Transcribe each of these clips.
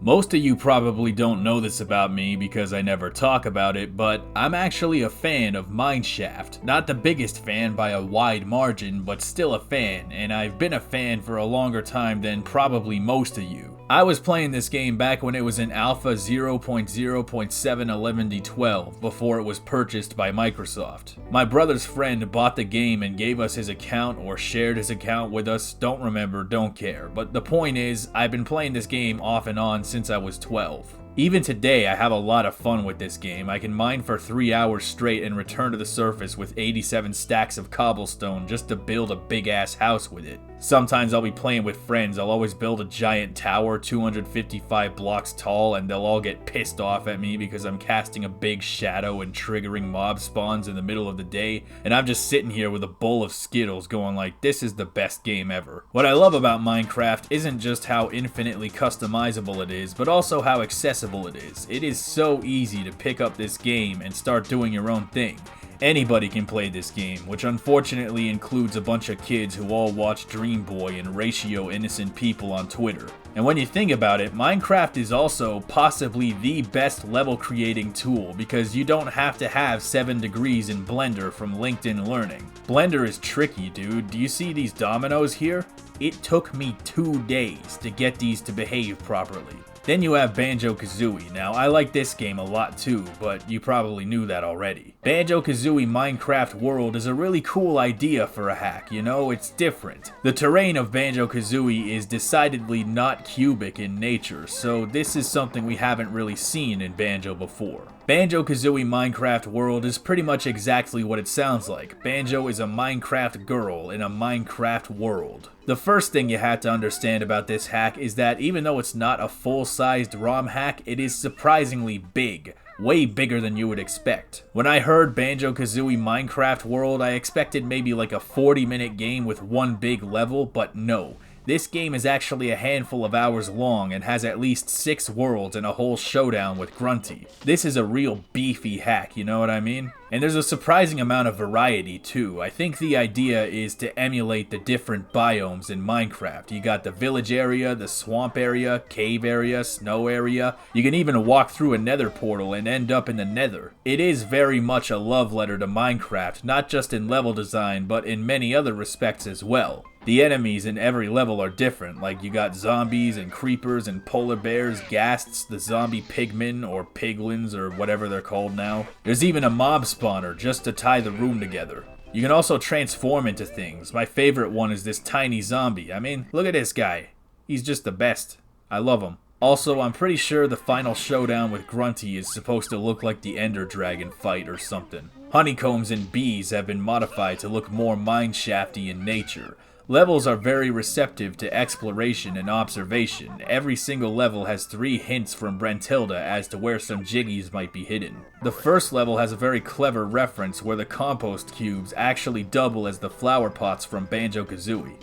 Most of you probably don't know this about me because I never talk about it, but I'm actually a fan of Mineshaft. Not the biggest fan by a wide margin, but still a fan, and I've been a fan for a longer time than probably most of you. I was playing this game back when it was in Alpha 0.0.711D12, before it was purchased by Microsoft. My brother's friend bought the game and gave us his account or shared his account with us, don't remember, don't care. But the point is, I've been playing this game off and on since I was 12. Even today, I have a lot of fun with this game. I can mine for 3 hours straight and return to the surface with 87 stacks of cobblestone just to build a big ass house with it. Sometimes I'll be playing with friends. I'll always build a giant tower 255 blocks tall, and they'll all get pissed off at me because I'm casting a big shadow and triggering mob spawns in the middle of the day, and I'm just sitting here with a bowl of Skittles going like, this is the best game ever. What I love about Minecraft isn't just how infinitely customizable it is, but also how accessible it is. It is so easy to pick up this game and start doing your own thing. Anybody can play this game, which unfortunately includes a bunch of kids who all watch Dream Boy and ratio innocent people on Twitter. And when you think about it, Minecraft is also possibly the best level creating tool because you don't have to have 7 degrees in Blender from LinkedIn Learning. Blender is tricky, dude. Do you see these dominoes here? It took me 2 days to get these to behave properly. Then you have Banjo-Kazooie. Now, I like this game a lot too, but you probably knew that already. Banjo-Kazooie Minecraft World is a really cool idea for a hack, you know, it's different. The terrain of Banjo-Kazooie is decidedly not cubic in nature, so this is something we haven't really seen in Banjo before. Banjo-Kazooie Minecraft World is pretty much exactly what it sounds like. Banjo is a Minecraft girl in a Minecraft world. The first thing you have to understand about this hack is that even though it's not a full-sized ROM hack, it is surprisingly big. Way bigger than you would expect. When I heard Banjo-Kazooie Minecraft World, I expected maybe like a 40-minute game with one big level, but no. This game is actually a handful of hours long and has at least 6 worlds and a whole showdown with Grunty. This is a real beefy hack, you know what I mean? And there's a surprising amount of variety too. I think the idea is to emulate the different biomes in Minecraft. You got the village area, the swamp area, cave area, snow area. You can even walk through a nether portal and end up in the nether. It is very much a love letter to Minecraft, not just in level design, but in many other respects as well. The enemies in every level are different, like you got zombies and creepers and polar bears, ghasts, the zombie pigmen or piglins or whatever they're called now. There's even a mob spawner just to tie the room together. You can also transform into things. My favorite one is this tiny zombie. I mean, look at this guy. He's just the best. I love him. Also, I'm pretty sure the final showdown with Grunty is supposed to look like the Ender Dragon fight or something. Honeycombs and bees have been modified to look more mineshafty in nature. Levels are very receptive to exploration and observation. Every single level has 3 hints from Brentilda as to where some jiggies might be hidden. The first level has a very clever reference where the compost cubes actually double as the flower pots from Banjo-Kazooie.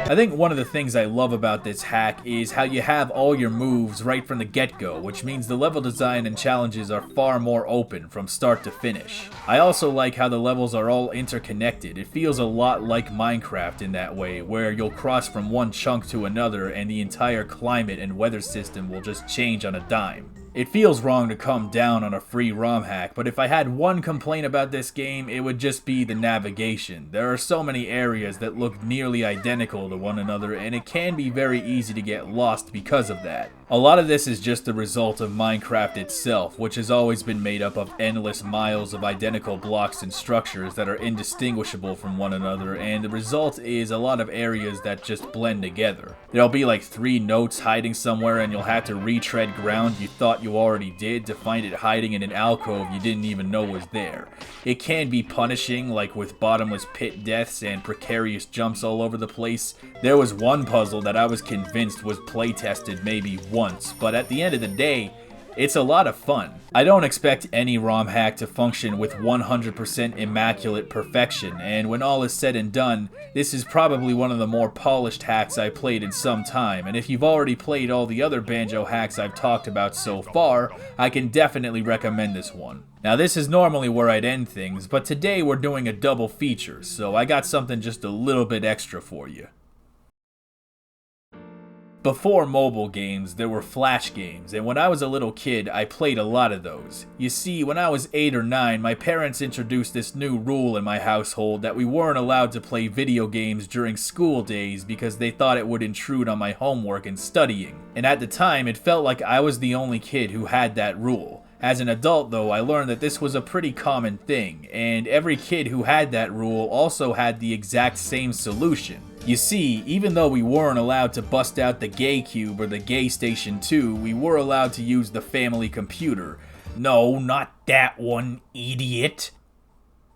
I think one of the things I love about this hack is how you have all your moves right from the get-go, which means the level design and challenges are far more open from start to finish. I also like how the levels are all interconnected. It feels a lot like Minecraft in that way, where you'll cross from one chunk to another and the entire climate and weather system will just change on a dime. It feels wrong to come down on a free ROM hack, but if I had one complaint about this game, it would just be the navigation. There are so many areas that look nearly identical to one another, and it can be very easy to get lost because of that. A lot of this is just the result of Minecraft itself, which has always been made up of endless miles of identical blocks and structures that are indistinguishable from one another, and the result is a lot of areas that just blend together. There'll be like 3 notes hiding somewhere and you'll have to retread ground you thought you already did to find it hiding in an alcove you didn't even know was there. It can be punishing, like with bottomless pit deaths and precarious jumps all over the place. There was one puzzle that I was convinced was playtested maybe once, but at the end of the day, it's a lot of fun. I don't expect any ROM hack to function with 100% immaculate perfection, and when all is said and done, this is probably one of the more polished hacks I played in some time, and if you've already played all the other Banjo hacks I've talked about so far, I can definitely recommend this one. Now this is normally where I'd end things, but today we're doing a double feature, so I got something just a little bit extra for you. Before mobile games, there were flash games, and when I was a little kid, I played a lot of those. You see, when I was 8 or 9, my parents introduced this new rule in my household that we weren't allowed to play video games during school days because they thought it would intrude on my homework and studying. And at the time, it felt like I was the only kid who had that rule. As an adult, though, I learned that this was a pretty common thing, and every kid who had that rule also had the exact same solution. You see, even though we weren't allowed to bust out the Gay Cube or the Gay Station 2, we were allowed to use the family computer. No, not that one, idiot.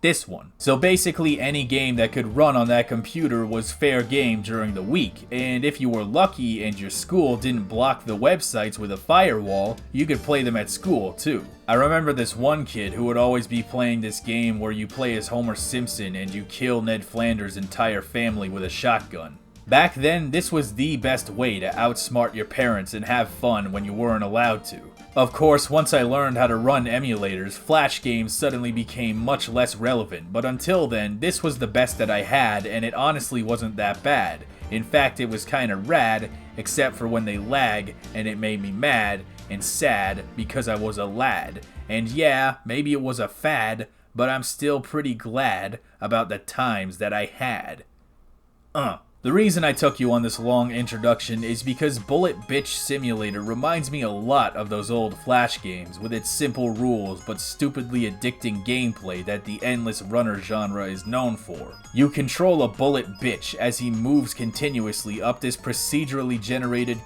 This one. So basically any game that could run on that computer was fair game during the week, and if you were lucky and your school didn't block the websites with a firewall, you could play them at school too. I remember this one kid who would always be playing this game where you play as Homer Simpson and you kill Ned Flanders' entire family with a shotgun. Back then, this was the best way to outsmart your parents and have fun when you weren't allowed to. Of course, once I learned how to run emulators, flash games suddenly became much less relevant, but until then, this was the best that I had, and it honestly wasn't that bad. In fact, it was kinda rad, except for when they lag, and it made me mad and sad because I was a lad. And yeah, maybe it was a fad, but I'm still pretty glad about the times that I had. The reason I took you on this long introduction is because Bullet Bitch Simulator reminds me a lot of those old Flash games with its simple rules but stupidly addicting gameplay that the endless runner genre is known for. You control a bullet bitch as he moves continuously up this procedurally generated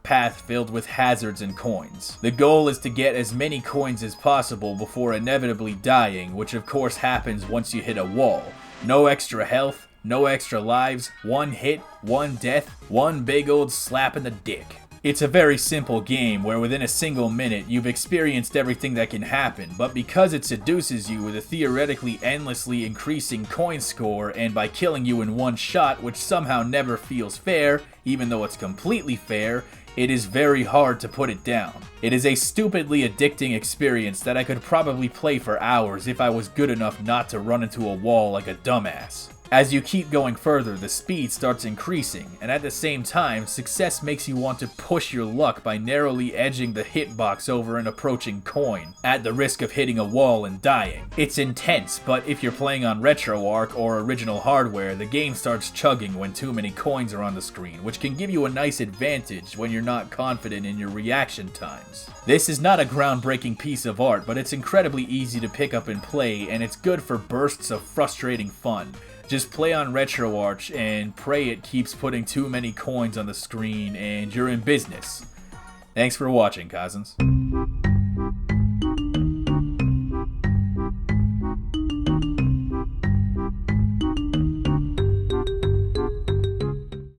path filled with hazards and coins. The goal is to get as many coins as possible before inevitably dying, which of course happens once you hit a wall. No extra health, no extra lives, one hit, one death, one big old slap in the dick. It's a very simple game where within a single minute you've experienced everything that can happen, but because it seduces you with a theoretically endlessly increasing coin score and by killing you in one shot, which somehow never feels fair, even though it's completely fair, it is very hard to put it down. It is a stupidly addicting experience that I could probably play for hours if I was good enough not to run into a wall like a dumbass. As you keep going further, the speed starts increasing, and at the same time, success makes you want to push your luck by narrowly edging the hitbox over an approaching coin, at the risk of hitting a wall and dying. It's intense, but if you're playing on RetroArch or original hardware, the game starts chugging when too many coins are on the screen, which can give you a nice advantage when you're not confident in your reaction times. This is not a groundbreaking piece of art, but it's incredibly easy to pick up and play, and it's good for bursts of frustrating fun. Just play on RetroArch and pray it keeps putting too many coins on the screen and you're in business. Thanks for watching, cousins.